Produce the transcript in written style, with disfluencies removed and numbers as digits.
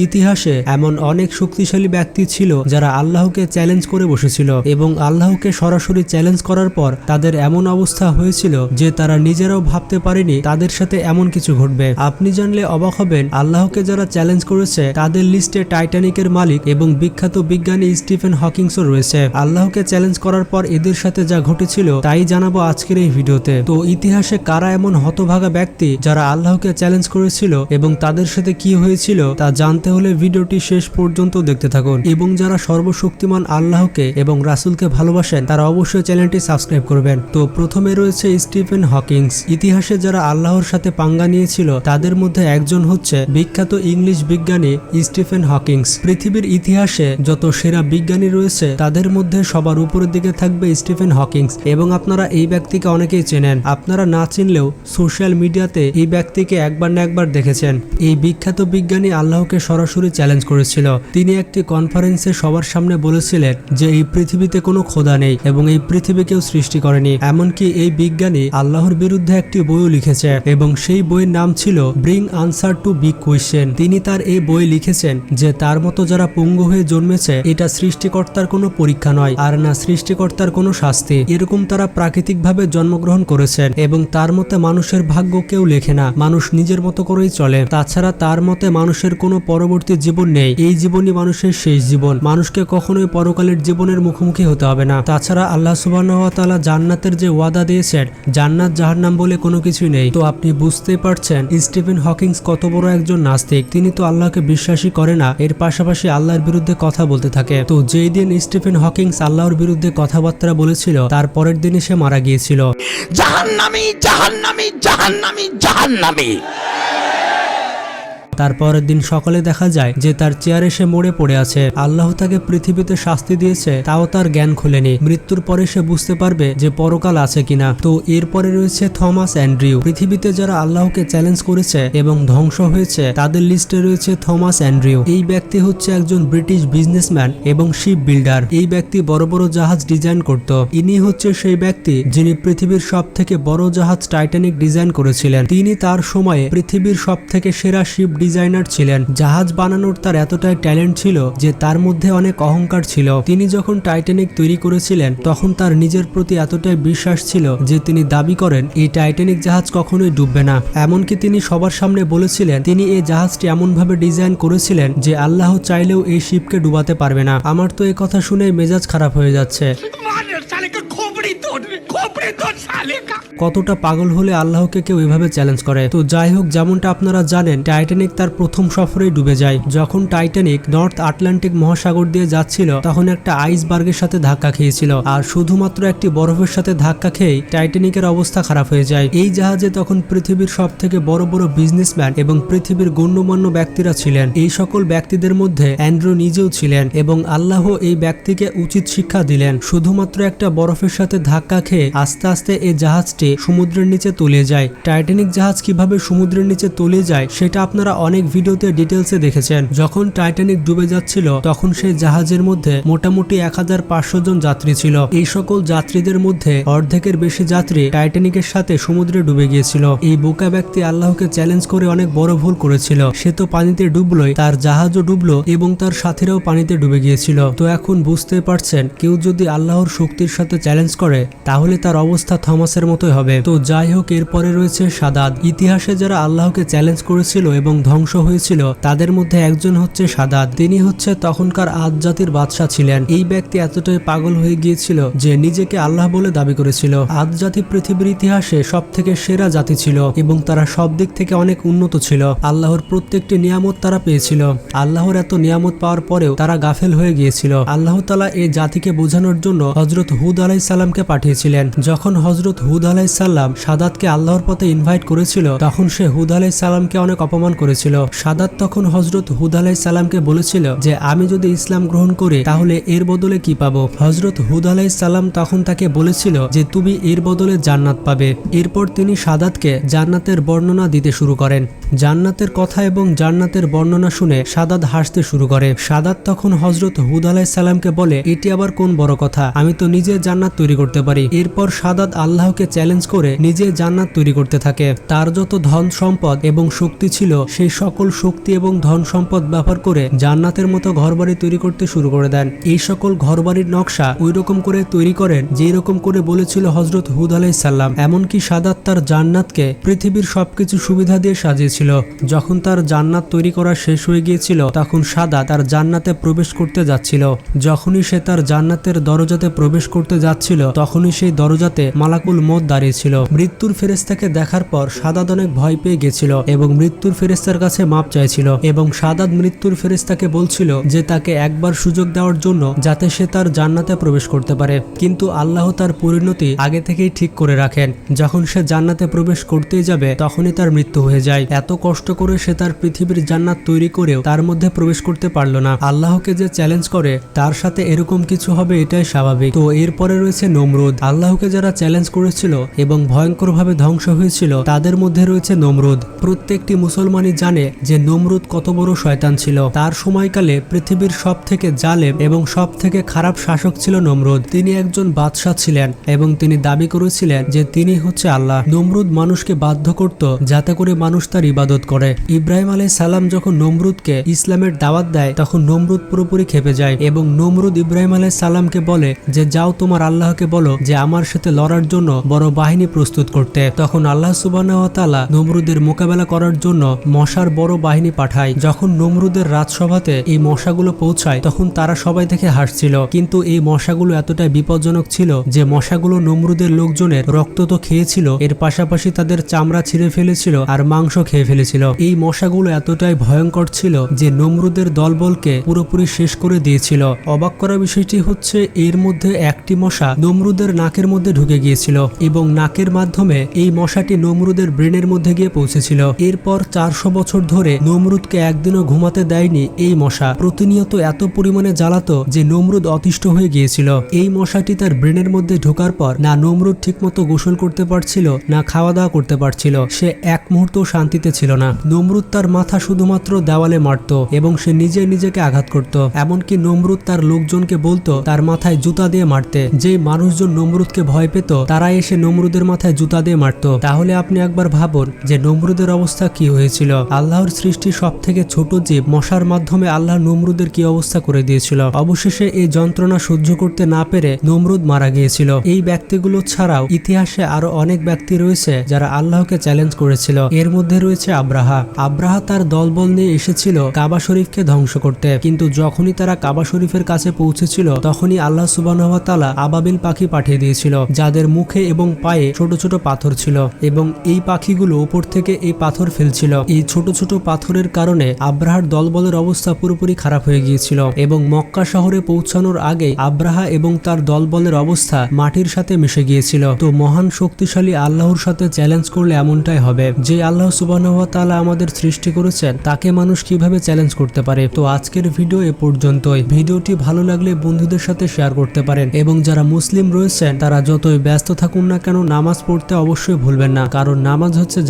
ইতিহাসে এমন অনেক শক্তিশালী ব্যক্তি ছিল যারা আল্লাহকে চ্যালেঞ্জ করে বসেছিল এবং আল্লাহকে সরাসরি চ্যালেঞ্জ করার পর তাদের এমন অবস্থা হয়েছিল যে তারা নিজেরাও ভাবতে পারেনি তাদের সাথে এমন কিছু ঘটবে। আপনি জানলে অবাক হবেন, আল্লাহকে যারা চ্যালেঞ্জ করেছে তাদের লিস্টে টাইটানিকের মালিক এবং বিখ্যাত বিজ্ঞানী স্টিফেন হকিংসও রয়েছে। আল্লাহকে চ্যালেঞ্জ করার পর এদের সাথে যা ঘটেছিল তাই জানাবো আজকের এই ভিডিওতে। তো ইতিহাসে কারা এমন হতভাগা ব্যক্তি যারা আল্লাহকে চ্যালেঞ্জ করেছিল এবং তাদের সাথে কি হয়েছিল তা জানতে হলে ভিডিওটি শেষ পর্যন্ত দেখতে থাকুন। এবং যারা সর্বশক্তিমান আল্লাহকে এবং রাসূলকে ভালোবাসেন তারা অবশ্যই চ্যানেলটি সাবস্ক্রাইব করবেন। তো প্রথমে রয়েছে স্টিফেন হকিংস। ইতিহাসে যারা আল্লাহর সাথে পাঙ্গা নিয়েছিল তাদের মধ্যে একজন হচ্ছে বিখ্যাত ইংলিশ বিজ্ঞানী স্টিফেন হকিংস। পৃথিবীর ইতিহাসে যত সেরা বিজ্ঞানী রয়েছে তাদের মধ্যে সবার উপরের দিকে থাকবে স্টিফেন হকিংস এবং আপনারা এই ব্যক্তিকে অনেকেই চেনেন। আপনারা না চিনলেও সোশ্যাল মিডিয়াতে এই ব্যক্তিকে একবার না একবার দেখেছেন। এই বিখ্যাত বিজ্ঞানী আল্লাহকে সরাসরি চ্যালেঞ্জ করেছিল। তিনি একটি কনফারেন্সে সবার সামনে বলেছিলেন যে এই পৃথিবীতে কোনো খোদা নেই এবং এই পৃথিবী কেউ সৃষ্টি করেনি। এমনকি এই বিজ্ঞানী আল্লাহর বিরুদ্ধে একটি বইও লিখেছে এবং সেই বইয়ের নাম ছিল bring answer to big question. তিনি তার এই বই লিখেছেন যে তার মতো যারা পঙ্গু হয়ে জন্মেছে এটা সৃষ্টিকর্তার কোনো পরীক্ষা নয় আর না সৃষ্টিকর্তার কোনো শাস্তি। এরকম তারা প্রাকৃতিকভাবে জন্মগ্রহণ করেছেন এবং তার মতে মানুষের ভাগ্য কেউ লেখে না, মানুষ নিজের মতো করেই চলে। তাছাড়া তার মতে মানুষের কোনো পরবর্তী জীবন নেই, এই জীবনই মানুষের শেষ জীবন। মানুষকে কখনোই পরকালের জীবনের মুখোমুখি হতে হবে না। তাছাড়া আল্লাহ সুবহানাহু ওয়া তাআলা জান্নাতের যে ওয়াদা দিয়েছেন, জান্নাত জাহান্নাম বলে কোনো কিছুই নেই। তো আপনি বুঝতেই পারছেন স্টিফেন হকিংস কত বড় একজন নাস্তিক। তিনি তো আল্লাহকে বিশ্বাসই করে না, এর পাশাপাশি আল্লাহর বিরুদ্ধে কথা বলতে থাকে। তো যেই দিন স্টিফেন হকিংস আল্লাহর বিরুদ্ধে কথাবার্তা বলেছিল তার পরের দিনই সে মারা গিয়েছিল। জাহান্নামী জাহান্নামী জাহান্নামী জাহান্নামী। তারপরের দিন সকালে দেখা যায় যে তার চেয়ারে সে মরে পড়ে আছে। আল্লাহ তাকে পৃথিবীতে শাস্তি দিয়েছে তাও তার জ্ঞান খুলেনি। মৃত্যুর পরে সে বুঝতে পারবে যে পরকাল আছে কিনা। তো এরপরে রয়েছে থমাস অ্যান্ড্রিউ। পৃথিবীতে যারা আল্লাহকে চ্যালেঞ্জ করেছে এবং ধ্বংস হয়েছে তাদের লিস্টে রয়েছে থমাস অ্যান্ড্রিউ। এই ব্যক্তি হচ্ছে একজন ব্রিটিশ বিজনেসম্যান এবং শিপ বিল্ডার। এই ব্যক্তি বড় বড় জাহাজ ডিজাইন করত। ইনি হচ্ছে সেই ব্যক্তি যিনি পৃথিবীর সব থেকে বড় জাহাজ টাইটানিক ডিজাইন করেছিলেন। তিনি তার সময়ে পৃথিবীর সব থেকে সেরা শিপ ডিজাইনার ছিলেন। জাহাজ বানানোর তার এতটাই ট্যালেন্ট ছিল যে তার মধ্যে অনেক অহংকার ছিল। তিনি যখন টাইটানিক তৈরি করেছিলেন তখন তার নিজের প্রতি এতটাই বিশ্বাস ছিল যে তিনি দাবি করেন এই টাইটানিক জাহাজ কখনোই ডুববে না। এমনকি তিনি সবার সামনে বলেছিলেন তিনি এই জাহাজটি এমনভাবে ডিজাইন করেছিলেন যে আল্লাহ চাইলেও এই শিপকে ডুবাতে পারবে না। আমার তো এই কথা শুনে মেজাজ খারাপ হয়ে যাচ্ছে। কতটা পাগল হলে আল্লাহকে কেউ এভাবে চ্যালেঞ্জ করে। তো যাই হোক, যেমনটা আপনারা জানেন টাইটানিক তার প্রথম সফরেই ডুবে যায়। যখন টাইটানিক নর্থ আটলান্টিক মহাসাগর দিয়ে যাচ্ছিল তখন একটা আইসবার্গের সাথে ধাক্কা খেয়েছিল আর শুধুমাত্র একটি বরফের সাথে ধাক্কা খেয়েই টাইটানিকের অবস্থা খারাপ হয়ে যায়। এই জাহাজে তখন পৃথিবীর সব থেকে বড় বড় বিজনেসম্যান এবং পৃথিবীর গণ্যমান্য ব্যক্তিরা ছিলেন। এই সকল ব্যক্তিদের মধ্যে অ্যান্ড্রু নিজেও ছিলেন এবং আল্লাহ এই ব্যক্তিকে উচিত শিক্ষা দিলেন। শুধুমাত্র একটা বরফের সাথে ধাক্কা খেয়ে আস্তে আস্তে এই জাহাজটি সমুদ্রের নিচে তলিয়ে যায়। টাইটানিক জাহাজ কিভাবে সমুদ্রের নিচে তলিয়ে যায় সেটা আপনারা অনেক ভিডিওতে ডিটেলসে দেখেছেন। যখন টাইটানিক ডুবে যাচ্ছিল তখন সেই জাহাজের মধ্যে মোটামুটি 1500 জন যাত্রী ছিল। এই সকল যাত্রীদের মধ্যে অর্ধেকের বেশি যাত্রী টাইটানিকের সাথে সমুদ্রে ডুবে গিয়েছিল। এই বোকা ব্যক্তি আল্লাহকে চ্যালেঞ্জ করে অনেক বড় ভুল করেছিল। সে তো পানিতে ডুবলোই, তার জাহাজও ডুবলো এবং তার সাথীরাও পানিতে ডুবে গিয়েছিল। তো এখন বুঝতে পারছেন কেউ যদি আল্লাহর শক্তির সাথে চ্যালেঞ্জ করে তাহলে তার অবস্থা থমাসের মতোই হবে। তো যাই হোক, এরপরে রয়েছে সাদাত। ইতিহাসে যারা আল্লাহকে চ্যালেঞ্জ করেছিল এবং ধ্বংস হয়েছিল তাদের মধ্যে একজন হচ্ছে সাদাত। তিনি হচ্ছে তখনকার আদ জাতির বাদশাহ ছিলেন। এই ব্যক্তি এতটাই পাগল হয়ে গিয়েছিল যে নিজেকে আল্লাহ বলে দাবি করেছিল। আদ জাতি পৃথিবীর ইতিহাসে সব থেকে সেরা জাতি ছিল এবং তারা সব দিক থেকে অনেক উন্নত ছিল। আল্লাহর প্রত্যেকটি নিয়ামত তারা পেয়েছিল। আল্লাহর এত নিয়ামত পাওয়ার পরেও তারা গাফেল হয়ে গিয়েছিল। আল্লাহ তাআলা এই জাতিকে বোঝানোর জন্য হযরত হুদ আলাইহিস সালামকে পাঠিয়েছিলেন। যখন হযরত হুদ আলাইহিস সালাম সাদাতকে আল্লাহর পথে ইনভাইট করেছিল তখন সে হুদ আলাইহিস সালামকে অনেক অপমান করেছিল। সাদাত তখন হযরত হুদ আলাইহিস সালামকে বলেছিল যে আমি যদি ইসলাম গ্রহণ করি তাহলে এর বদলে কি পাবো। হযরত হুদ আলাইহিস সালাম তখন তাকে বলেছিল যে তুমি এর বদলে জান্নাত পাবে। এরপর তিনি সাদাতকে জান্নাতের বর্ণনা দিতে শুরু করেন। জান্নাতের কথা এবং জান্নাতের বর্ণনা শুনে সাদাত হাসতে শুরু করে। সাদাত তখন হযরত হুদ আলাইহিস সালামকে বলে এটি আবার কোন বড় কথা, আমি তো নিজে জান্নাত তৈরি করতে পারি। এরপর এরপর সাদাত আল্লাহকে চ্যালেঞ্জ করে নিজে জান্নাত তৈরি করতে থাকে। তার যত ধন সম্পদ এবং শক্তি ছিল সেই সকল শক্তি এবং ধন সম্পদ ব্যবহার করে জান্নাতের মতো ঘরবাড়ি তৈরি করতে শুরু করে দেন। এই সকল ঘরবাড়ির নকশা ওই রকম করে তৈরি করেন যেই রকম করে বলেছিল হযরত হুদ আলাইহিস সালাম। এমনকি সাদাত তার জান্নাতকে পৃথিবীর সবকিছু সুবিধা দিয়ে সাজিয়েছিল। যখন তার জান্নাত তৈরি করা শেষ হয়ে গিয়েছিল তখন সাদাত তার জান্নাতে প্রবেশ করতে যাচ্ছিল। যখনই সে তার জান্নাতের দরজাতে প্রবেশ করতে যাচ্ছিল তখনই সেই দরজাতে মালাকুল মউত দাঁড়িয়েছিল। মৃত্যুর ফেরেশতাকে দেখার পর সাদাত অনেক ভয় পেয়ে গেছিল এবং মৃত্যুর ফেরেশতার কাছে মাপ চাইছিল এবং সাদাত মৃত্যুর ফেরেশতাকে বলছিল যে তাকে একবার সুযোগ দেওয়ার জন্য যাতে সে তার জান্নাতে প্রবেশ করতে পারে। কিন্তু আল্লাহ তার পরিণতি আগে থেকেই ঠিক করে রাখেন। যখন সে জান্নাতে প্রবেশ করতেই যাবে তখনই তার মৃত্যু হয়ে যায়। এত কষ্ট করে সে তার পৃথিবীর জান্নাত তৈরি করেও তার মধ্যে প্রবেশ করতে পারল না। আল্লাহকে যে চ্যালেঞ্জ করে তার সাথে এরকম কিছু হবে এটাই স্বাভাবিক। তো এরপরে রয়েছে নমরুদ। আল্লাহকে যারা চ্যালেঞ্জ করেছিল এবং ভয়ঙ্করভাবে ধ্বংস হয়েছিল তাদের মধ্যে রয়েছে নমরুদ। প্রত্যেকটি মুসলমানই জানে যে নমরুদ কত বড় শয়তান ছিল। তার সময়কালে পৃথিবীর সব থেকে জালেম এবং সব থেকে খারাপ শাসক ছিল নমরুদ। তিনি একজন বাদশাহ ছিলেন এবং তিনি দাবি করেছিলেন যে তিনি হচ্ছে আল্লাহ। নমরুদ মানুষকে বাধ্য করত যাতে করে মানুষ তার ইবাদত করে। ইব্রাহিম আলাইহিস সালাম যখন নমরুদকে ইসলামের দাওয়াত দেয় তখন নমরুদ পুরোপুরি খেপে যায় এবং নমরুদ ইব্রাহিম আলাইহিস সালামকে বলে যে যাও তোমার আল্লাহকে বলো যে আমার সাথে লড়ার জন্য বড় বাহিনী প্রস্তুত করতে। তখন আল্লাহ সুবহানাহু ওয়া তাআলা নমরুদের মোকাবেলা করার জন্য মশার বড় বাহিনী পাঠায়। যখন নমরুদের রাজসভাতে এই মশাগুলো পৌঁছায় তখন তারা সবাই দেখে হাসছিল, কিন্তু এই মশাগুলো এতটাই বিপজ্জনক ছিল যে মশাগুলো নমরুদের লোকজনের রক্ত তো খেয়েছিল, এর পাশাপাশি তাদের চামড়া ছিঁড়ে ফেলেছিল আর মাংস খেয়ে ফেলেছিল। এই মশাগুলো এতটাই ভয়ঙ্কর ছিল যে নমরুদের দলবলকে পুরোপুরি শেষ করে দিয়েছিল। অবাক করা বিষয়টি হচ্ছে এর মধ্যে একটি মশা নমরুদের নাকের মধ্যে ঢুকে গিয়েছিল এবং নাকের মাধ্যমে এই মশাটি নমরুদের ব্রেনের মধ্যে গিয়ে পৌঁছেছিল। এরপর 400 বছর ধরে নমরুদকে একদিনও ঘুমাতে দেয়নি এই মশা। প্রতিনিয়ত এত পরিমাণে জ্বালাতো যে নমরুদ অতিষ্ঠ হয়ে গিয়েছিল। এই মশাটি তার ব্রেনের মধ্যে ঢোকার পর না নমরুদ ঠিকমতো গোসল করতে পারছিল না খাওয়া দাওয়া করতে পারছিল। সে এক মুহূর্ত শান্তিতে ছিল না। নমরুদ তার মাথা শুধুমাত্র দেওয়ালে মারত এবং সে নিজেকে আঘাত করত। এমনকি নমরুদ তার লোকজনকে বলতো তার মাথায় জুতা দিয়ে মারতে। যে মানুষজন নমরুদকে ভয় পেত তারা এসে নমরুদের মাথায় জুতা দিয়ে মারত। তাহলে আপনি একবার ভাবুন যে নমরুদের অবস্থা কি হয়েছিল। আল্লাহর সৃষ্টি সব থেকে ছোট জীব মশার মাধ্যমে আল্লাহ নমরুদের কি অবস্থা করে দিয়েছিল। অবশেষে এই যন্ত্রণা সহ্য করতে না পেরে নমরুদ মারা গিয়েছিল। এই ব্যক্তিগুলো ছাড়াও ইতিহাসে আরো অনেক ব্যক্তি রয়েছে যারা আল্লাহকে চ্যালেঞ্জ করেছিল। এর মধ্যে রয়েছে আব্রাহা। আব্রাহা তার দলবল নিয়ে এসেছিল কাবা শরীফকে ধ্বংস করতে, কিন্তু যখনই তারা কাবা শরীফের কাছে পৌঁছেছিল তখনই আল্লাহ সুবহানাহু ওয়া তাআলা আবাবিল পাখি পাঠিয়ে দিয়েছিল যাদের মুখে এবং পায়ে ছোট ছোট পাথর ছিল এবং এই পাখিগুলো উপর থেকে এই পাথর ফেলছিল। এই ছোট ছোট পাথরের কারণে আব্রাহার দলবলের অবস্থা পুরোপুরি খারাপ হয়ে গিয়েছিল এবং মক্কা শহরে পৌঁছানোর আগে আব্রাহা এবং তার দলবলের অবস্থা মাটির সাথে মিশে গিয়েছিল। তো মহান শক্তিশালী আল্লাহর সাথে চ্যালেঞ্জ করলে এমনটাই হবে। যে আল্লাহ সুবহানাহু ওয়া তাআলা আমাদের সৃষ্টি করেছেন তাকে মানুষ কিভাবে চ্যালেঞ্জ করতে পারে। তো আজকের ভিডিও এ পর্যন্তই। ভিডিওটি ভালো লাগলে বন্ধুদের সাথে শেয়ার করতে পারেন এবং যারা মুসলিম রয়েছেন তারা যতই ব্যস্ত থাকুন না কেন নামাজ পড়তে অবশ্যই ভুলবেন না, কারণ নামাজ হচ্ছে